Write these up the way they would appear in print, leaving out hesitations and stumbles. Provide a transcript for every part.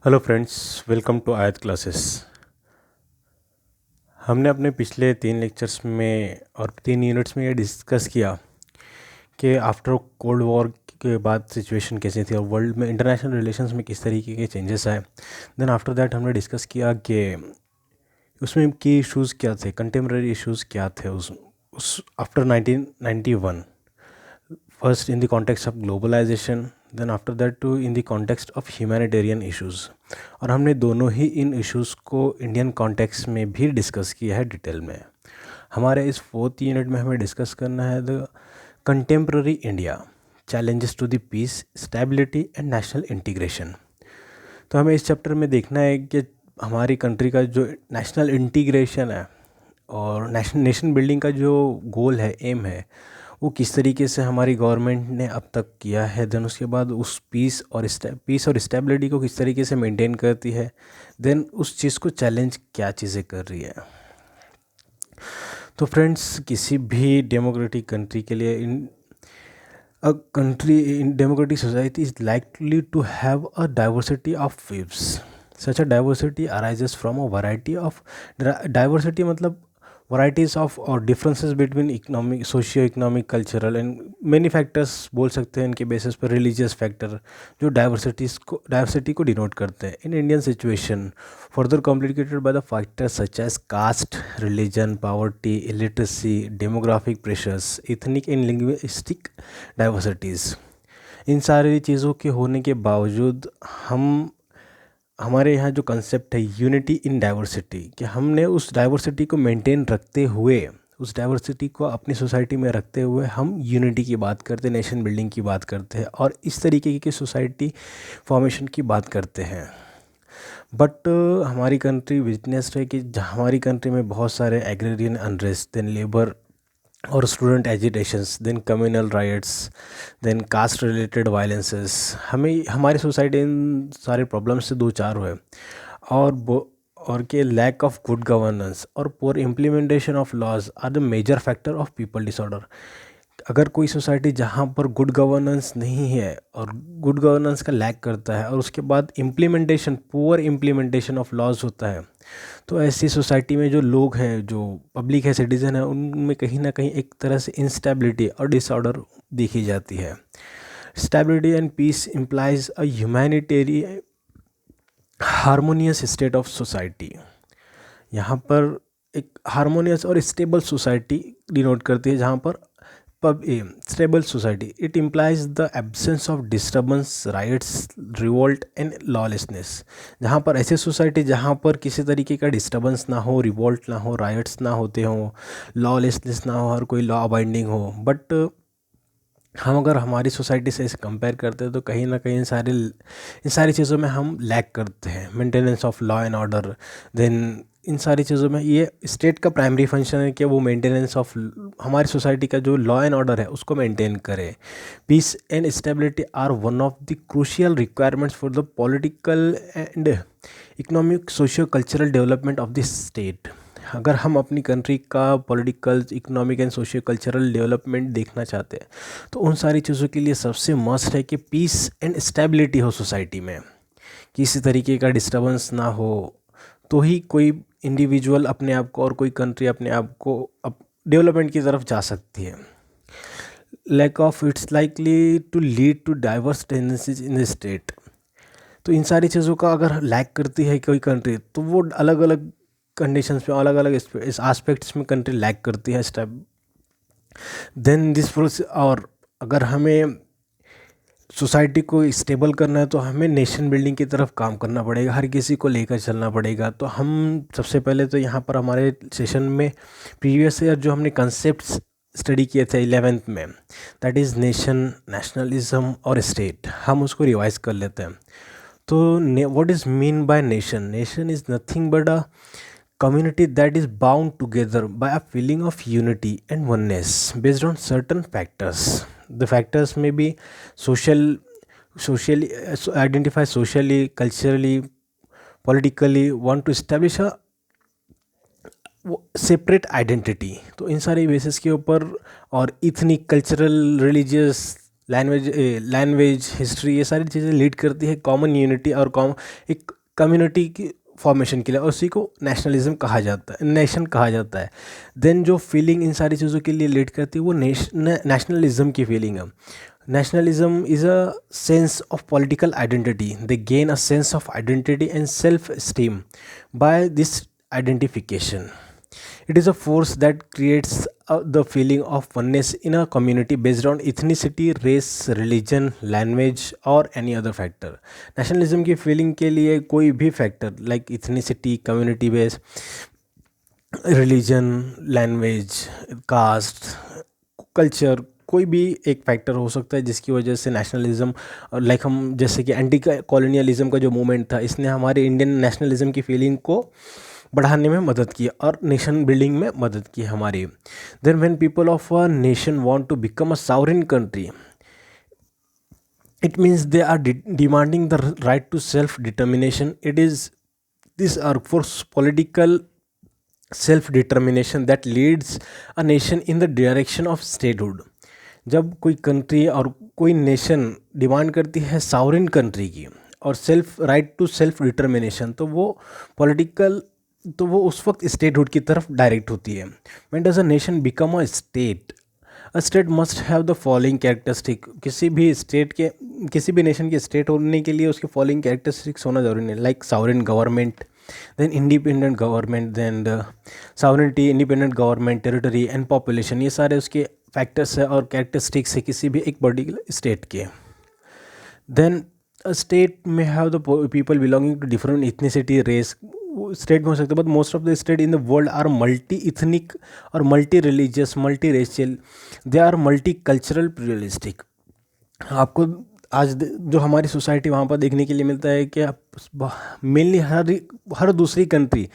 Hello friends, welcome to आयत classes. हमने अपने पिछले 3 लेक्चर्स में और 3 यूनिट्स में ये डिस्कस किया कि आफ्टर कोल्ड वॉर के बाद सिचुएशन कैसी थी और वर्ल्ड में इंटरनेशनल रिलेशंस में किस तरीके के चेंजेस आए। देन आफ्टर दैट हमने डिस्कस किया कि उसमें की इश्यूज़ क्या थे, कंटेम्प्रेरी इश्यूज़ क्या थे उस after 1991। First in the context of globalization, then after that too in the context of humanitarian issues। और हमने दोनों ही इन इश्यूज़ को इंडियन कॉन्टेक्स्ट में भी डिस्कस किया है डिटेल में। हमारे इस 4th यूनिट में हमें डिस्कस करना है the contemporary India, challenges to the peace, stability and national integration. तो हमें इस चैप्टर में देखना है कि हमारी कंट्री का जो नेशनल इंटीग्रेशन है और नेशन बिल्डिंग का जो गोल है, एम है, वो किस तरीके से हमारी गवर्नमेंट ने अब तक किया है। देन उसके बाद उस पीस और स्टेबिलिटी को किस तरीके से मेंटेन करती है। देन उस चीज़ को चैलेंज क्या चीज़ें कर रही है। तो फ्रेंड्स, किसी भी डेमोक्रेटिक कंट्री के लिए a country in democratic society is likely to have a diversity of views. Such a diversity arises from a variety of diversity मतलब varieties of or differences between economic, socio-economic, cultural and many factors बोल सकते हैं इनके basis पर। religious factor जो diversity को denote करते हैं। In Indian situation further complicated by the factors such as caste, religion, poverty, illiteracy, demographic pressures, ethnic and linguistic diversities। इन सारी चीज़ों के होने के बावजूद हमारे यहाँ जो कंसेप्ट है यूनिटी इन डाइवर्सिटी, कि हमने उस डाइवर्सिटी को मेंटेन रखते हुए, उस डाइवर्सिटी को अपनी सोसाइटी में रखते हुए हम यूनिटी की बात करते हैं, नेशन बिल्डिंग की बात करते हैं और इस तरीके की सोसाइटी फॉर्मेशन की बात करते हैं। बट हमारी कंट्री विटनेस्ड है कि हमारी कंट्री में बहुत सारे एग्रेरियन अनरेस्ट, देन लेबर और student agitations, then communal riots, then caste related violences. हमें हमारी सोसाइटी इन सारे प्रॉब्लम्स से दो चार हुए और के लैक ऑफ गुड गवर्नेंस और poor implementation of laws are the major factor of people disorder. अगर कोई सोसाइटी जहाँ पर गुड गवर्नेंस नहीं है और गुड गवर्नेंस का लैक करता है और उसके बाद पुअर इम्प्लीमेंटेशन ऑफ लॉज होता है, तो ऐसी सोसाइटी में जो लोग हैं, जो पब्लिक है, सिटीज़न है, उनमें कहीं ना कहीं एक तरह से इंस्टेबिलिटी और डिसऑर्डर देखी जाती है। Stability and peace implies a humanitarian harmonious state of society. यहाँ पर एक हारमोनियस और स्टेबल सोसाइटी डिनोट करती है, जहाँ पर stable society it implies the absence of disturbance, rights, revolt and lawlessness. जहाँ पर ऐसी सोसाइटी जहाँ पर किसी तरीके का डिस्टर्बेंस ना हो, रिवोल्ट ना हो, राइट्स ना होते हों, लॉलेसनेस ना हो और कोई लॉ अबाइंडिंग हो। बट हम अगर हमारी सोसाइटी से इसे कंपेयर करते हैं तो कहीं ना कहीं इन सारी चीज़ों में हम लैक करते हैं। Maintenance of law and order, then इन सारी चीज़ों में ये स्टेट का प्राइमरी फंक्शन है कि वो मेंटेनेंस ऑफ हमारी सोसाइटी का जो लॉ एंड ऑर्डर है उसको मेंटेन करे। Peace and stability are one of the crucial requirements for the political and economic, socio cultural development of this state. अगर हम अपनी कंट्री का political, economic and socio cultural development देखना चाहते हैं तो उन सारी चीज़ों के लिए सबसे मस्ट है कि पीस एंड स्टेबिलिटी हो सोसाइटी में, किसी तरीके का डिस्टर्बेंस ना हो, तो ही कोई इंडिविजुअल अपने आप को और कोई कंट्री अपने आप को डेवलपमेंट की तरफ जा सकती है। Lack of it's likely to lead to diverse tendencies in the state. तो इन सारी चीज़ों का अगर लैक करती है कोई कंट्री तो वो अलग अलग कंडीशंस में, अलग अलग इस एस्पेक्ट्स में कंट्री लैक करती है स्टेप। देन दिस प्रोसेस, और अगर हमें सोसाइटी को स्टेबल करना है तो हमें नेशन बिल्डिंग की तरफ काम करना पड़ेगा, हर किसी को लेकर चलना पड़ेगा। तो हम सबसे पहले तो यहाँ पर हमारे सेशन में प्रीवियस ईयर जो हमने कंसेप्ट्स स्टडी किए थे 11th में, दैट इज़ नेशन, नेशनलिज्म और स्टेट, हम उसको रिवाइज कर लेते हैं। तो what is mean by nation? Nation is nothing but a community that is bound together by a feeling of unity and oneness based on certain factors. The factors may be socially identify socially, culturally, politically, want to establish a separate identity। तो इन सारे basis के ऊपर, और ethnic, cultural, religious language history, ये सारी चीज़ें lead करती है कॉमन यूनिटी और एक कम्युनिटी की फॉर्मेशन के लिए, और उसी को नेशनलिज्म कहा जाता है, नेशन कहा जाता है। देन जो फीलिंग इन सारी चीज़ों के लिए लीड करती है वो नेशनलिज्म की फीलिंग है। Nationalism is a sense of political identity. They gain a sense of identity and self esteem by this identification. It is a force that creates the feeling of oneness in a community based on ethnicity, race, religion, language or any other factor. Nationalism की feeling के लिए कोई भी factor like ethnicity, community based, religion, language, caste, culture, कोई भी एक factor हो सकता है जिसकी वजह से नेशनलिज्म, लाइक हम जैसे कि एंटी कॉलोनियलिज्म का जो मूवमेंट था, इसने हमारे इंडियन नेशनलिज्म की फीलिंग को बढ़ाने में मदद की और नेशन बिल्डिंग में मदद की हमारी। Then when people of a nation want to become a sovereign country, it means they are demanding the right to self determination. It is this are for political self determination that leads a nation in the direction of statehood. जब कोई country और कोई nation demand करती है sovereign country की और self right to self determination, तो वो पॉलिटिकल, तो वो उस वक्त स्टेटहुड की तरफ डायरेक्ट होती है। When does a nation become a state, a state must have the following characteristic. किसी भी स्टेट के, किसी भी नेशन के स्टेट होने के लिए उसके फॉलोइंग कैरेक्टरिस्टिक्स होना जरूरी है, like sovereign government, then independent government, then the sovereignty, independent government, territory and population, ये सारे उसके फैक्टर्स है और कैरेक्टरिस्टिक्स है किसी भी एक पर्टिकुलर स्टेट के। देन स्टेट में have the people belonging to different ethnicity, race, state में हो सकता है, but most of the state in the world are multi ethnic और multi religious, multi racial, they are multi cultural pluralistic. आपको आज जो हमारी सोसाइटी वहाँ पर देखने के लिए मिलता है कि मेनली हर दूसरी कंट्री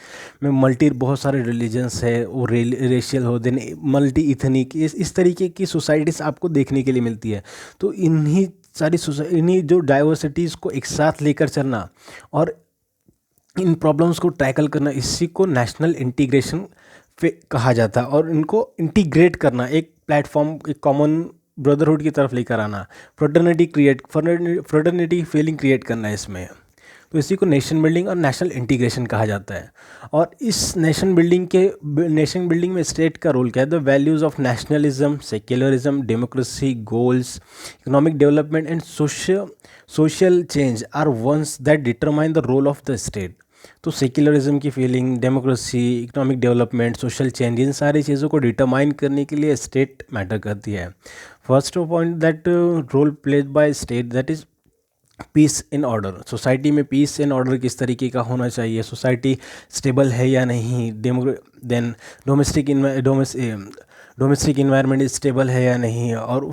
में बहुत सारे रिलीजन्स है, वो रेशियल हो, देन मल्टी इथनिक, इस तरीके की सोसाइटीज़ आपको देखने के लिए मिलती है। तो इन्हीं जो डाइवर्सिटीज़ को एक साथ लेकर चलना और इन प्रॉब्लम्स को टैकल करना, इसी को नेशनल इंटीग्रेशन कहा जाता है। और इनको इंटीग्रेट करना, एक प्लेटफॉर्म, एक कॉमन ब्रदरहुड की तरफ लेकर आना, फ्रेटर्निटी फीलिंग क्रिएट करना है इसमें, तो इसी को नेशन बिल्डिंग और नेशनल इंटीग्रेशन कहा जाता है। और इस नेशन बिल्डिंग में स्टेट का रोल क्या है? The values of nationalism, secularism, democracy, goals, economic development and social change are ones that determine the role of the state. तो सेक्युलरिज्म की feeling, democracy, economic development, social change, इन सारी चीज़ों को डिटरमाइन करने के लिए स्टेट मैटर करती है। First point that role played by state, that is peace in order. Society में पीस इन ऑर्डर किस तरीके का होना चाहिए, सोसाइटी स्टेबल है या नहीं, देन डोमेस्टिक इन्वायरमेंट स्टेबल है या नहीं, और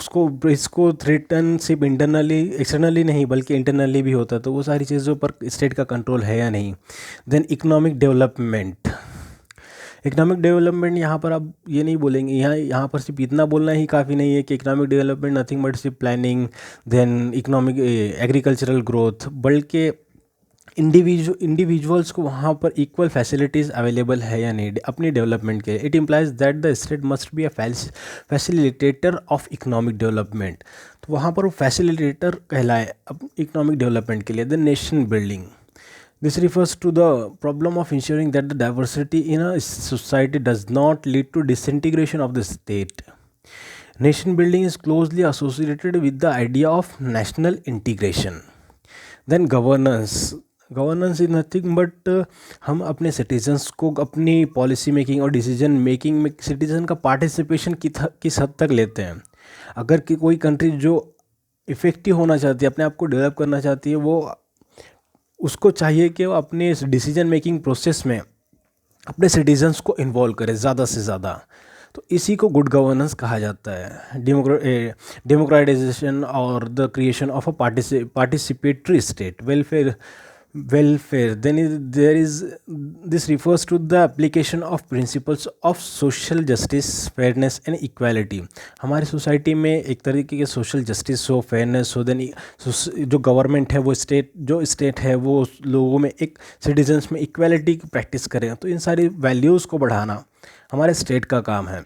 इसको थ्रेटन सिर्फ इंटरनली, एक्सटर्नली नहीं बल्कि इंटरनली भी होता है, तो वो सारी चीज़ों पर स्टेट का कंट्रोल है या नहीं। देन इकोनॉमिक डेवलपमेंट, यहाँ पर आप ये नहीं बोलेंगे, यहाँ पर सिर्फ इतना बोलना ही काफ़ी नहीं है कि इकोनॉमिक डेवलपमेंट नथिंग बट सिर्फ planning, then economic agricultural growth, बल्कि इंडिविजुअल्स को वहाँ पर इक्वल फैसिलिटीज़ अवेलेबल है या नहीं अपनी डेवलपमेंट के लिए। It implies that the state must be a facilitator of economic development, तो वहाँ पर वो फैसिलिटेटर कहलाए इकोनॉमिक डेवलपमेंट के लिए। The nation building, this refers to the problem of ensuring that the diversity in a society does not lead to disintegration of the state. Nation building is closely associated with the idea of national integration. Then governance is nothing but हम अपने citizens को अपनी policy making और decision making में citizen का participation किस हद तक लेते हैं। अगर कि कोई कंट्री जो इफ़ेक्टिव होना चाहती है, अपने आप को डेवलप करना चाहती है, वो उसको चाहिए कि वो अपने इस डिसीजन मेकिंग प्रोसेस में अपने सिटीजन्स को इन्वॉल्व करे ज़्यादा से ज़्यादा, तो इसी को गुड गवर्नेंस कहा जाता है। डेमोक्रेटाइजेशन और the creation of a participatory state welfare, then this refers to the application of principles of social justice, fairness and equality. हमारी सोसाइटी में एक तरीके के सोशल जस्टिस हो, फेयरनेस हो, देन जो गवर्नमेंट है, वो स्टेट है वो लोगों में, एक सिटीजन्स में इक्वालिटी की प्रैक्टिस करें, तो इन सारी वैल्यूज़ को बढ़ाना हमारे स्टेट का काम है।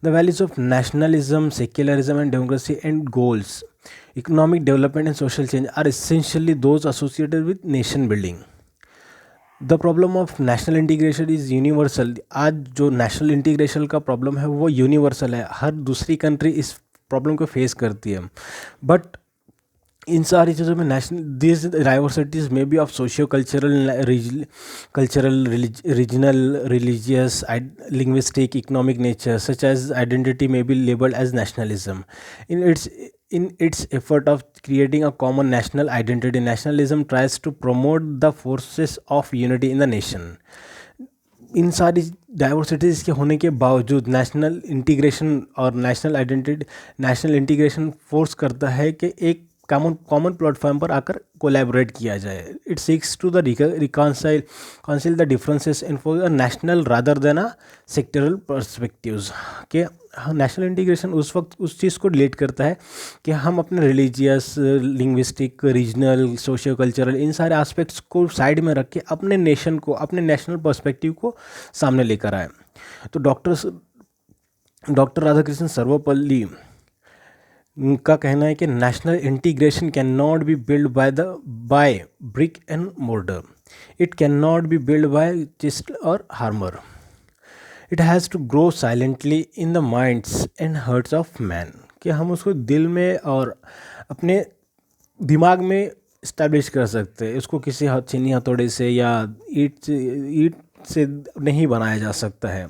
The values of nationalism, secularism, and democracy and goals, economic development, and social change are essentially those associated with nation building. The problem of national integration is universal. आज जो नेशनल इंटीग्रेशन का problem है वो universal है, हर दूसरी country इस problem को face करती है. बट इन सारी चीज़ों में national this diversities may be of socio cultural regional religious linguistic economic nature such as identity may be labelled as nationalism. In its effort of creating a common national identity, nationalism tries to promote the forces of unity in the nation. इन सारी diversities के होने के बावजूद national integration और national integration force करता है कि एक कॉमन प्लेटफॉर्म पर आकर कोलैबोरेट किया जाए. It seeks to the reconcile the differences in for a national rather than a sectoral perspectives. के नेशनल इंटीग्रेशन उस वक्त उस चीज़ को रिलेट करता है कि हम अपने religious, linguistic, regional, socio cultural इन सारे एस्पेक्ट्स को साइड में रख के अपने नेशन को, अपने नेशनल पर्सपेक्टिव को सामने लेकर आए. तो डॉक्टर राधाकृष्णन सर्वपल्ली का कहना है कि national integration cannot be build by brick and mortar. It cannot be build by chisel और hammer. It has to grow silently in the minds and hearts of man. कि हम उसको दिल में और अपने दिमाग में इस्टेब्लिश कर सकते हैं. इसको किसी चीनी हथौड़े से या ईट से नहीं बनाया जा सकता है.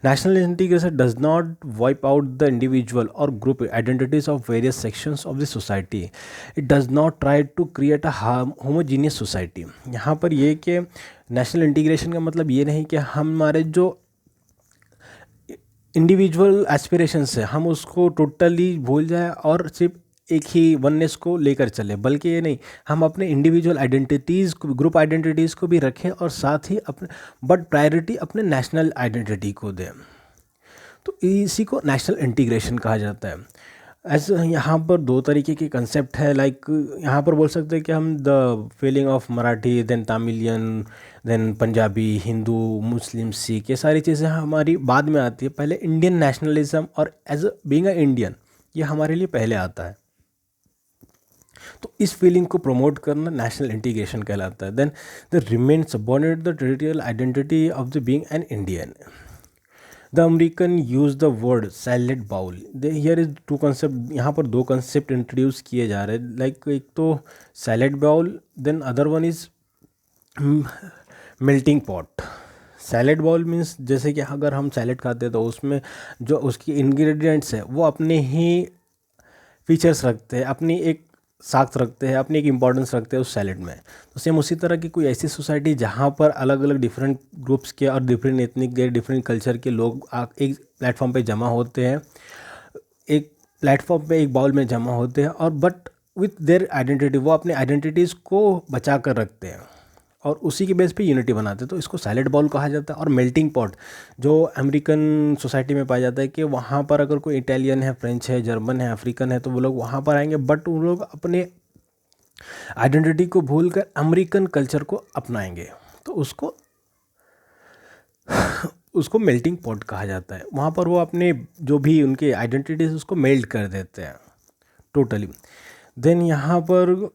National integration does not wipe out the individual और group identities of various sections of the society. It does not try to create a homogeneous society. यहाँ पर ये कि नेशनल इंटीग्रेशन का मतलब ये नहीं कि हमारे जो इंडिविजुअल एस्पिरेशंस है हम उसको टोटली भूल जाए और सिर्फ एक ही वननेस को लेकर चले, बल्कि ये नहीं, हम अपने इंडिविजुअल आइडेंटिटीज़ को, ग्रुप आइडेंटिटीज़ को भी रखें और साथ ही अपने बट प्रायोरिटी अपने नेशनल आइडेंटिटी को दें. तो इसी को नेशनल इंटीग्रेशन कहा जाता है. ऐसे यहाँ पर दो तरीके के कंसेप्ट है. लाइक यहाँ पर बोल सकते हैं कि हम the feeling of Marathi, then Tamilian, then Punjabi, Hindu, Muslim, Sikh, ये सारी चीज़ें हमारी बाद में आती है. पहले इंडियन नेशनलिज्म और एज बीइंग अ इंडियन ये हमारे लिए पहले आता है. तो इस फीलिंग को प्रमोट करना नेशनल इंटीग्रेशन कहलाता है. Then the remain subordinate the territorial identity of the being an Indian. The American use the word salad bowl. Here is two concept. यहाँ पर दो कंसेप्ट इंट्रोड्यूस किए जा रहे हैं. लाइक एक तो salad bowl, then other one is melting pot. Salad bowl means जैसे कि अगर हम सैलेड खाते हैं तो उसमें जो उसकी इंग्रेडिएंट्स है वो अपने ही फीचर्स रखते हैं, अपनी एक साख्त रखते हैं, अपनी एक इम्पॉर्टेंस रखते हैं उस सैलेड में. तो सेम उसी तरह की कोई ऐसी सोसाइटी जहाँ पर अलग अलग डिफरेंट ग्रुप्स के और डिफरेंट एथनिक के, डिफरेंट कल्चर के लोग एक प्लेटफॉर्म पे जमा होते हैं, एक प्लेटफॉर्म पे एक बाउल में जमा होते हैं और बट विथ देयर आइडेंटिटी, वो अपने आइडेंटिटीज़ को बचा कर रखते हैं और उसी के बेस पे यूनिटी बनाते हैं. तो इसको सैलेड बाउल कहा जाता है. और मेल्टिंग पॉट जो अमेरिकन सोसाइटी में पाया जाता है कि वहाँ पर अगर कोई इटालियन है, फ्रेंच है, जर्मन है, अफ्रीकन है तो वो लोग वहाँ पर आएंगे, बट वो लोग अपने आइडेंटिटी को भूलकर अमेरिकन कल्चर को अपनाएंगे. तो उसको मेल्टिंग पॉट कहा जाता है. वहाँ पर वो अपने जो भी उनके आइडेंटिटीज उसको मेल्ट कर देते हैं टोटली. देन यहाँ पर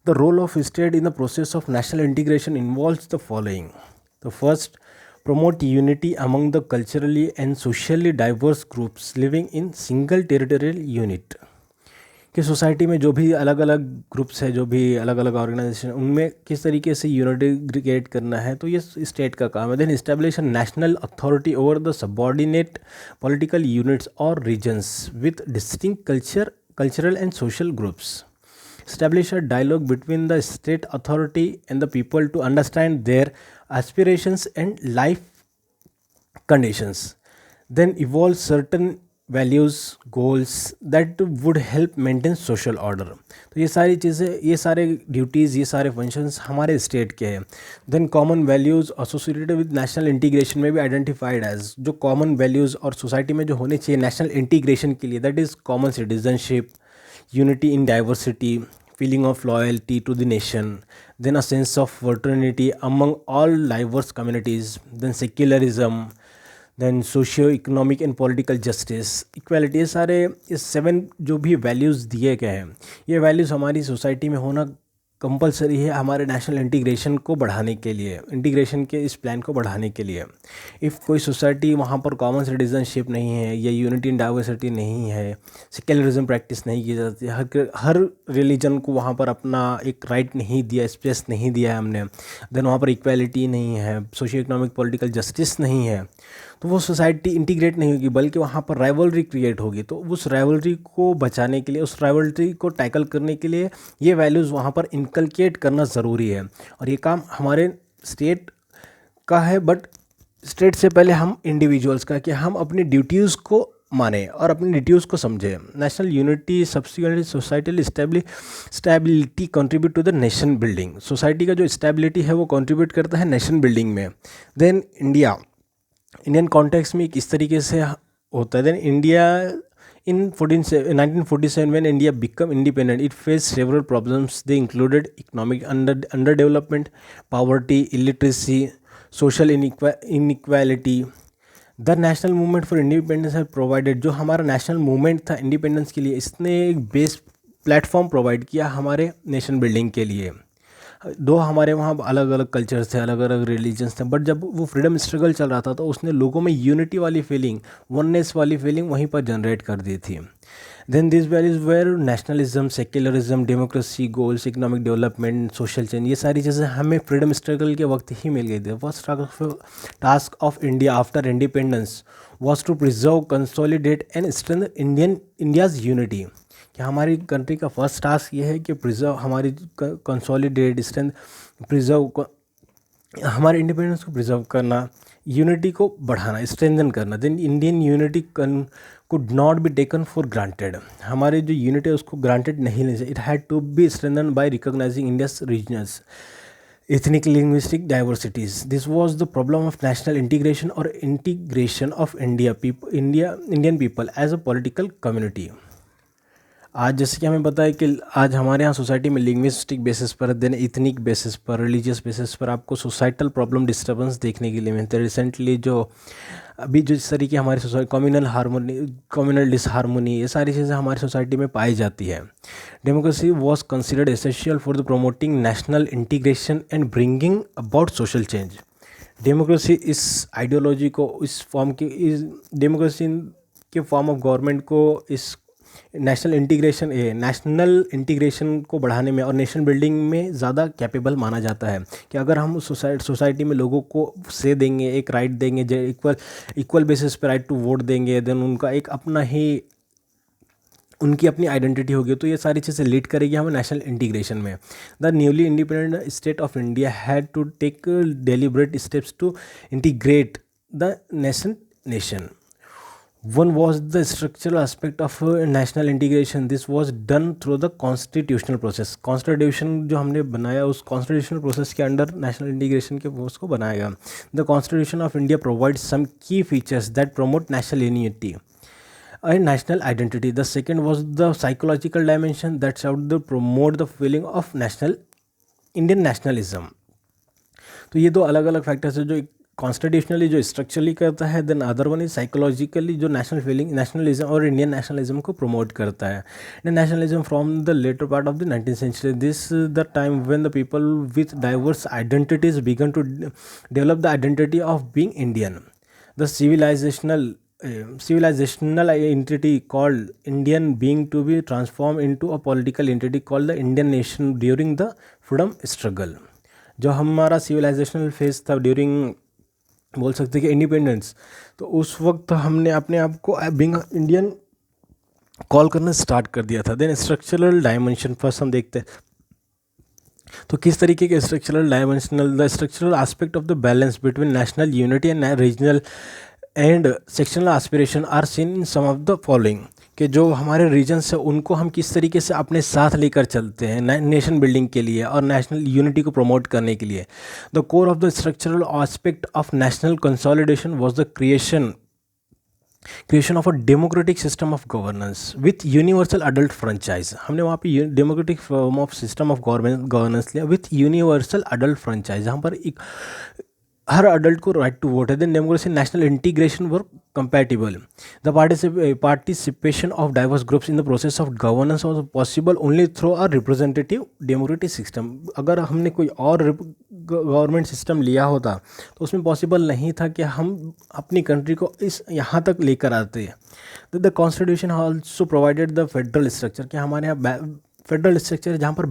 the role of state in the process of national integration involves the following. The first, promote unity among the culturally and socially diverse groups living in single territorial unit. कि society में जो भी अलग अलग groups है, जो भी अलग अलग ऑर्गेनाइजेशन, उनमें किस तरीके से यूनिटी क्रिएट करना है, तो ये स्टेट का काम है. Then establish national authority over the subordinate political units और regions with distinct cultural and social groups. Establish a dialogue between the state authority and the people to understand their aspirations and life conditions. Then evolve certain values, goals that would help maintain social order. तो ये सारी चीज़ें, ये सारे duties, ये सारे functions हमारे state के हैं. Then common values associated with national integration में भी आइडेंटिफाइड एज जो कॉमन वैल्यूज़ और सोसाइटी में जो होने चाहिए नेशनल इंटीग्रेशन के लिए, that is common citizenship, unity in diversity, feeling of loyalty to the nation, then a sense of fraternity among all diverse communities, then secularism, then socio economic and political justice, equality, ये सारे इस 7 जो भी values दिए गए हैं, ये values हमारी सोसाइटी में होना कंपलसरी है हमारे नेशनल इंटीग्रेशन को बढ़ाने के लिए, इंटीग्रेशन के इस प्लान को बढ़ाने के लिए। इफ़ कोई सोसाइटी वहाँ पर कॉमन सिटीजनशिप नहीं है या यूनिटी इन डाइवर्सिटी नहीं है, सेक्युलरिज्म प्रैक्टिस नहीं की जाती, हर रिलीजन को वहाँ पर अपना एक राइट नहीं दिया, स्पेस नहीं दिया है हमने, देन वहाँ पर इक्वालिटी नहीं है, सोशियो इकोनॉमिक पॉलिटिकल जस्टिस नहीं है, तो वो सोसाइटी इंटीग्रेट नहीं होगी, बल्कि वहाँ पर राइवलरी क्रिएट होगी। तो उस राइवलरी को बचाने के लिए, उस राइवलरी को टैकल करने के लिए ये वैल्यूज़ वहाँ पर इनकलकेट करना ज़रूरी है। और ये काम हमारे स्टेट का है, बट स्टेट से पहले हम इंडिविजुअल्स का, कि हम अपनी ड्यूटीज़ को माने और अपनी ड्यूटीज़ को समझें। National unity subsequently societal stability contribute to the nation building. Society का जो स्टेबिलिटी है वो कंट्रीब्यूट करता है नेशन बिल्डिंग में। देन इंडियन कॉन्टेक्स्ट में इस तरीके से होता है। Then India in 1947 when India became independent, it faced several problems. They included economic underdevelopment, poverty, illiteracy, social inequality. The national movement for independence has provided, जो हमारा national movement था independence के लिए, इसने एक बेस प्लेटफॉर्म प्रोवाइड किया हमारे nation building के लिए। दो हमारे वहाँ अलग अलग कल्चर्स थे, अलग अलग रिलीजन्स थे, बट जब वो फ्रीडम स्ट्रगल चल रहा था तो उसने लोगों में यूनिटी वाली फीलिंग, वननेस वाली फीलिंग वहीं पर जनरेट कर दी थी। Then this values were nationalism, secularism, democracy, goals, economic development, social change, ये सारी चीज़ें हमें फ्रीडम स्ट्रगल के वक्त ही मिल गई थी। First task of India after independence was to preserve, consolidate and strengthen India's unity. कि हमारी कंट्री का फर्स्ट टास्क ये है कि प्रिजर्व, हमारी कंसोलिडेट, स्ट्रेंथ, प्रिजर्व, हमारे इंडिपेंडेंस को प्रिजर्व करना, यूनिटी को बढ़ाना, स्ट्रेंथन करना। Then Indian unity could not be taken for granted. हमारी जो यूनिटी है उसको ग्रांटेड नहीं लेना चाहिए। It had to be strengthen by recognising India's regionals ethnic linguistic diversities. This was the problem of national integration or integration of Indian people as a political community. आज जैसे कि हमें पता है कि आज हमारे यहाँ सोसाइटी में लिंग्विस्टिक बेसिस पर, देन इथनिक बेसिस पर, रिलीजियस बेसिस पर आपको सोसाइटल प्रॉब्लम डिस्टर्बेंस देखने के लिए मिलते हैं। रिसेंटली जो अभी जो इस तरीके हमारी सोसाइटी कम्युनल डिसहारमोनी, ये सारी चीज़ें हमारी सोसाइटी में पाई जाती है। Democracy was considered essential for the promoting national integration and bringing about social change. Democracy इस आइडियोलॉजी को, इस डेमोक्रेसी के फॉर्म ऑफ गवर्नमेंट को इस नेशनल इंटीग्रेशन को बढ़ाने में और नेशन बिल्डिंग में ज़्यादा कैपेबल माना जाता है। कि अगर हम उस सोसाइटी में लोगों को से देंगे, एक राइट देंगे, जो इक्वल बेसिस पे राइट टू वोट देंगे, देन उनका एक अपना ही, उनकी अपनी आइडेंटिटी होगी, तो ये सारी चीज़ें लीड करेगी हमें नेशनल इंटीग्रेशन में। The newly independent state of India had to take deliberate steps to integrate the nation. One was the structural aspect of national integration. This was done through the constitutional process. Constitution जो हमने बनाया, उस constitutional process के under national integration के उसको बनाया गया. The Constitution of India provides some key features that promote national unity and national identity. The second was the psychological dimension that served to promote the feeling of Indian nationalism. तो ये दो अलग अलग factors है जो constitutionally जो structurally करता है, then other one is psychologically जो नेशनल फीलिंग, नेशनलिज्म और इंडियन नेशनलिज्म को प्रमोट करता है. Nationalism from the latter part of the 19th century, this the time when the people with diverse identities began to develop the identity of being Indian. The civilizational entity called Indian being to be transformed into a political entity called the Indian nation during the freedom struggle. जो हमारा civilisational phase था during, बोल सकते कि independence, तो उस वक्त हमने अपने आप को बीइंग इंडियन कॉल करना स्टार्ट कर दिया था. देन स्ट्रक्चरल डायमेंशन फर्स्ट हम देखते हैं, तो किस तरीके के structural dimensional, the structural aspect of the balance between national unity and regional and sectional aspiration are seen in some of the following. कि जो हमारे रीजन्स है उनको हम किस तरीके से अपने साथ लेकर चलते हैं नेशन बिल्डिंग के लिए और नेशनल यूनिटी को प्रमोट करने के लिए. The core of the structural aspect of national consolidation was the creation of a democratic system of governance with universal adult franchise. हमने वहाँ पे democratic form of system of governance लिया with universal adult franchise, जहाँ पर एक हर adult को right to vote है। Then democracy national integration were compatible. The participation of diverse groups in the process of governance was possible only through a representative democratic system. अगर हमने कोई और गवर्नमेंट सिस्टम लिया होता तो उसमें पॉसिबल नहीं था कि हम अपनी कंट्री को इस यहाँ तक लेकर आते। The constitution also provided the federal structure, कि हमारे यहाँ फेडरल स्ट्रक्चर है जहाँ पर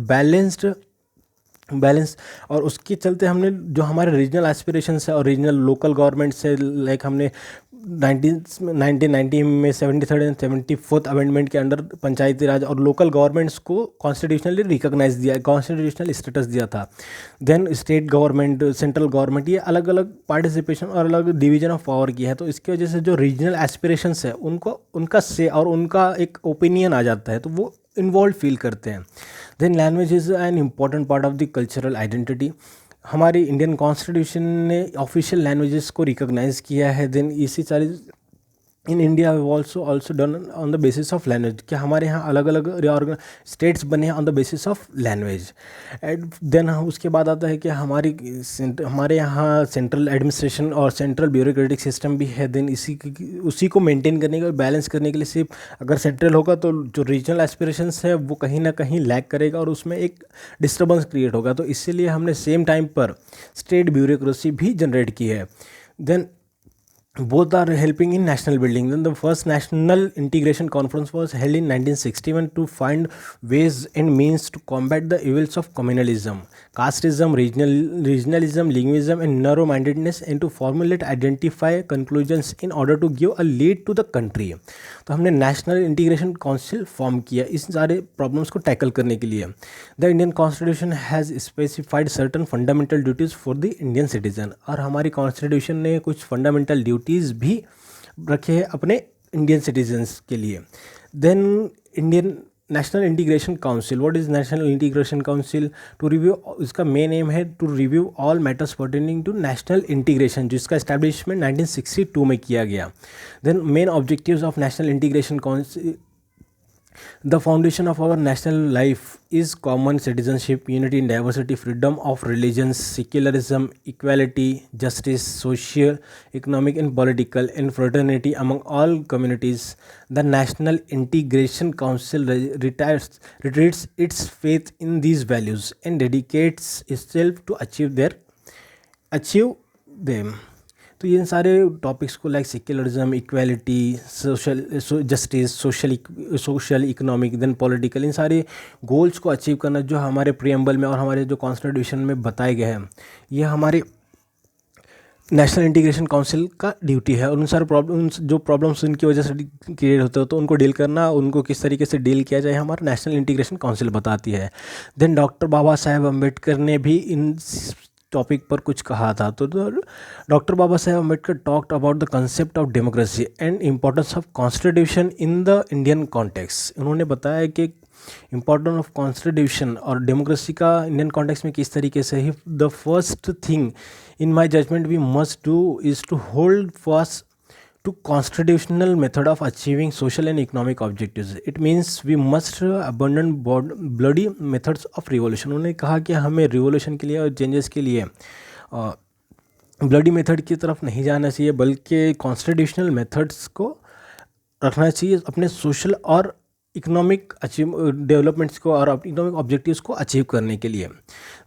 बैलेंस, और उसके चलते हमने जो हमारे रीजनल एस्पिरेशंस है और रीजनल लोकल गवर्नमेंट से, लाइक हमने 1990 में 73rd एंड 74th अमेंडमेंट के अंडर पंचायती राज और लोकल गवर्नमेंट्स को कॉन्स्टिट्यूशनली रिकॉग्नाइज दिया, कॉन्स्टिट्यूशनल स्टेटस दिया था। Then state government, central government, ये अलग अलग पार्टिसिपेशन और अलग डिवीजन ऑफ पावर की है। तो इसकी वजह से जो रीजनल एस्पिरेशंस है उनको उनका से और उनका एक ओपिनियन आ जाता है, तो वो इन्वॉल्व फील करते हैं। Then language is an important part of the cultural identity. हमारी इंडियन कॉन्स्टिट्यूशन ने ऑफिशियल लैंग्वेजेस को रिकॉग्नाइज किया है। देन इसी सारी in India also done on the basis of language, कि हमारे यहाँ अलग अलग स्टेट्स बने हैं on the basis of language. And then उसके बाद आता है कि हमारे यहाँ सेंट्रल एडमिनिस्ट्रेशन और सेंट्रल ब्यूरोक्रेटिक सिस्टम भी है। देन उसी को मेंटेन करने का, बैलेंस करने के लिए सिर्फ अगर सेंट्रल होगा तो जो रीजनल एस्पिरेशंस है वो कहीं ना कहीं लैक करेगा और उसमें एक डिस्टर्बेंस क्रिएट होगा। तो इसीलिए हमने सेम टाइम पर स्टेट ब्यूरोक्रेसी भी जनरेट की है। Then both are helping in national building. Then the first national integration conference was held in 1961 to find ways and means to combat the evils of communalism, casteism, regionalism, linguism and narrow-mindedness, and to formulate identify conclusions in order to give a lead to the country. तो हमने national integration council form किया इस सारे problems को tackle करने के लिए। The Indian constitution has specified certain fundamental duties for the Indian citizen, और हमारी कॉन्स्टिट्यूशन ने कुछ फंडामेंटल ड्यूटीज़ भी रखे हैं अपने इंडियन सिटीजन्स के लिए। Then Indian national integration council, what is national integration council? To review, इसका मेन एम है to review all matters pertaining to national integration, जिसका एस्टैब्लिशमेंट 1962 में किया गया। Then main objectives of national integration council, the foundation of our national life is common citizenship, unity in diversity, freedom of religions, secularism, equality, justice, social, economic and political, and fraternity among all communities. The National Integration Council reiterates its faith in these values and dedicates itself to achieve them. तो ये सारे topics को like secularism, equality, social justice, social economic, then political, इन सारे goals को achieve करना जो हमारे प्रीएम्बल में और हमारे जो कॉन्स्टिट्यूशन में बताए गए हैं, ये हमारे नेशनल इंटीग्रेशन काउंसिल का ड्यूटी है। और उन सारे प्रॉब्लम्स उनकी वजह से क्रिएट होते हो तो उनको डील करना, उनको किस तरीके से डील किया जाए, हमारा नेशनल इंटीग्रेशन काउंसिल बताती है। देन डॉक्टर बाबा साहेब अम्बेडकर ने भी इन टॉपिक पर कुछ कहा था। तो doctor Baba Saheb Ambedkar talked about the concept of democracy and importance of constitution in the Indian context. उन्होंने बताया कि इम्पोर्टेंस ऑफ कॉन्स्टिट्यूशन और डेमोक्रेसी का इंडियन कॉन्टेक्स्ट में किस तरीके से ही the first thing in my judgement we must do is to hold fast to constitutional method of achieving social and economic objectives. It means we must abandon bloody methods of revolution. उन्होंने कहा कि हमें revolution के लिए और changes के लिए bloody method की तरफ नहीं जाना चाहिए, बल्कि कॉन्स्टिट्यूशनल मेथड्स को रखना चाहिए अपने सोशल और इकोनॉमिक डेवलपमेंट्स को और इकोनॉमिक ऑब्जेक्टिव्स को अचीव करने के लिए।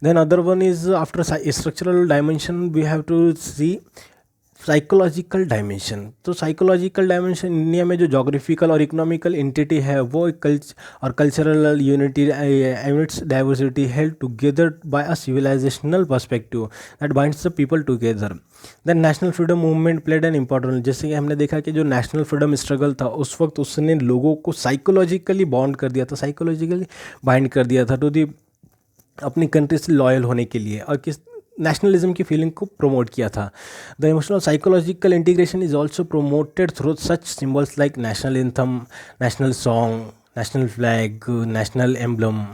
Then other one is after structural dimension we have to see psychological dimension. तो साइकोलॉजिकल डायमेंशन इंडिया में जो जोग्राफिकल और इकोनॉमिकल एंटिटी है वो और cultural unity amidst diversity held together by a civilisational perspective that binds the people together. Then national freedom movement played an important role. जैसे कि हमने देखा कि जो नेशनल फ्रीडम स्ट्रगल था उस वक्त उसने लोगों को साइकोलॉजिकली बॉन्ड कर दिया था, साइकोलॉजिकली बाइंड कर दिया था टू दी अपनी कंट्री से लॉयल होने के लिए, और किस नेशनलिज्म की फीलिंग को प्रमोट किया था। The emotional psychological integration is also promoted through such symbols like national anthem, national song, national flag, national emblem,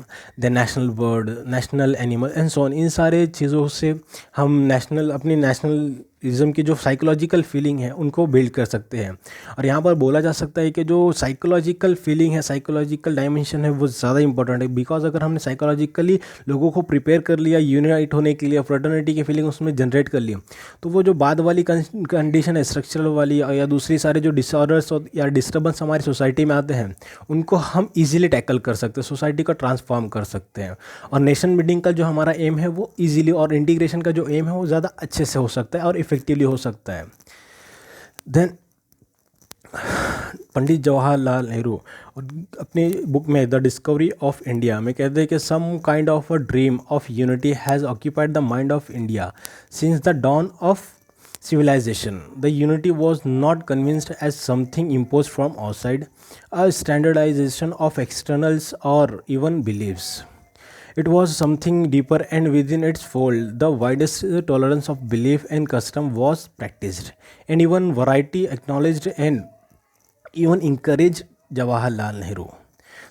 the national bird, national animal and so on. इन सारे चीज़ों से हम अपनी नेशनल इज़म की जो साइकोलॉजिकल फीलिंग है उनको बिल्ड कर सकते हैं। और यहाँ पर बोला जा सकता है कि जो साइकोलॉजिकल फीलिंग है, साइकोलॉजिकल डायमेंशन है, वो ज़्यादा इंपॉर्टेंट है। बिकॉज अगर हमने साइकोलॉजिकली लोगों को प्रिपेयर कर लिया यूनाइट होने के लिए, फ्रेटर्निटी की फीलिंग उसमें जनरेट कर लिया, तो वो जो बाद वाली कंडीशन है स्ट्रक्चरल वाली या दूसरी सारे जो डिसऑर्डर्स या डिस्टर्बेंस हमारी सोसाइटी में आते हैं, उनको हम ईजिली टैकल कर सकते हैं, सोसाइटी को ट्रांसफॉर्म कर सकते हैं। और नेशन बिल्डिंग का जो हमारा एम है वो ईजिली, और इंटीग्रेशन का जो एम है वो ज़्यादा अच्छे से हो सकता है और इफेक्टिवली हो सकता है। देन पंडित जवाहरलाल नेहरू अपनी बुक में द डिस्कवरी ऑफ इंडिया में कहते हैं कि some kind of a dream of unity has occupied the mind of India since the dawn of civilization. The unity was not convinced as something imposed from outside, a standardization of externals or even beliefs. It was something deeper, and within its fold, the widest tolerance of belief and custom was practiced, and even variety acknowledged and even encouraged Jawaharlal Nehru.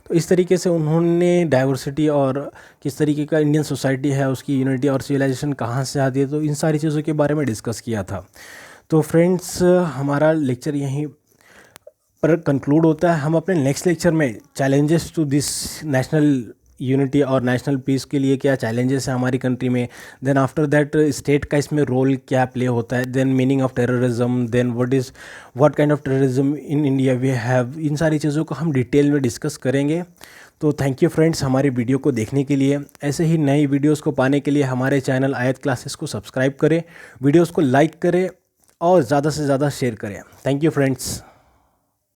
तो इस तरीके से उन्होंने diversity और किस तरीके का Indian society है, उसकी यूनिटी और सिविलाइजेशन कहाँ से आती है, तो इन सारी चीज़ों के बारे में डिस्कस किया था। तो फ्रेंड्स, हमारा लेक्चर यहीं पर कंक्लूड होता है। हम अपने नेक्स्ट लेक्चर में challenges to this national unity और नेशनल पीस के लिए क्या चैलेंजेस हैं हमारी कंट्री में, देन आफ्टर दैट स्टेट का इसमें रोल क्या प्ले होता है, then meaning of terrorism, then what kind of terrorism in India we have, इन सारी चीज़ों को हम डिटेल में डिस्कस करेंगे। तो थैंक यू फ्रेंड्स हमारी वीडियो को देखने के लिए। ऐसे ही नई वीडियोस को पाने के लिए हमारे चैनल आयत क्लासेस को सब्सक्राइब करें, वीडियोस को लाइक करें और ज़्यादा से ज़्यादा शेयर करें। Thank you friends.